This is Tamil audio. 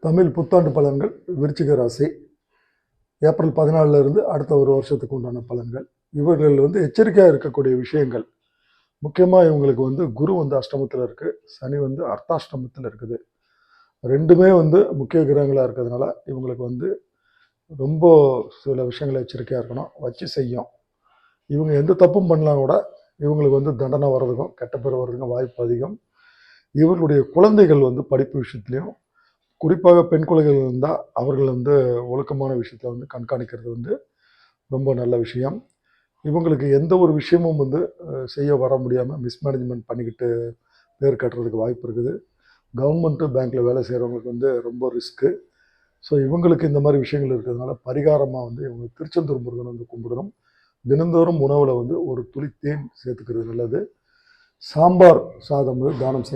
தமிழ் புத்தாண்டு பலன்கள் விருச்சிக ராசி ஏப்ரல் 14 இருந்து அடுத்த ஒரு வருஷத்துக்கு உண்டான பலன்கள். இவர்கள் எச்சரிக்கையாக இருக்கக்கூடிய விஷயங்கள். முக்கியமாக இவங்களுக்கு குரு அஷ்டமத்தில் இருக்குது, சனி அர்த்தாஷ்டமத்தில் இருக்குது. ரெண்டுமே முக்கிய கிரகங்களாக இருக்கிறதுனால இவங்களுக்கு ரொம்ப சில விஷயங்களை எச்சரிக்கையாக இருக்கணும். வச்சு செய்யும். இவங்க எந்த தப்பும் பண்ணலாம் கூட இவங்களுக்கு தண்டனை வர்றதுக்கும் கெட்ட பேர் வர்றதுக்கும் வாய்ப்பு அதிகம். இவர்களுடைய குழந்தைகள் படிப்பு விஷயத்துலையும், குறிப்பாக பெண் குழந்தைகள் இருந்தால் அவர்கள் ஒழுக்கமான விஷயத்தில் கண்காணிக்கிறது ரொம்ப நல்ல விஷயம். இவங்களுக்கு எந்த ஒரு விஷயமும் செய்ய வர முடியாமல் மிஸ்மேனேஜ்மெண்ட் பண்ணிக்கிட்டு பேர் கட்டுறதுக்கு வாய்ப்பு இருக்குது. கவர்மெண்ட்டு பேங்க்கில் வேலை செய்கிறவங்களுக்கு ரொம்ப ரிஸ்க்கு. ஸோ இவங்களுக்கு இந்த மாதிரி விஷயங்கள் இருக்கிறதுனால பரிகாரமாக இவங்க திருச்செந்தூர் முருகன் கும்பிடணும். தினந்தோறும் உணவில் ஒரு துளி தேன் சேர்த்துக்கிறது நல்லது. சாம்பார் சாதம் தானம் செய்ய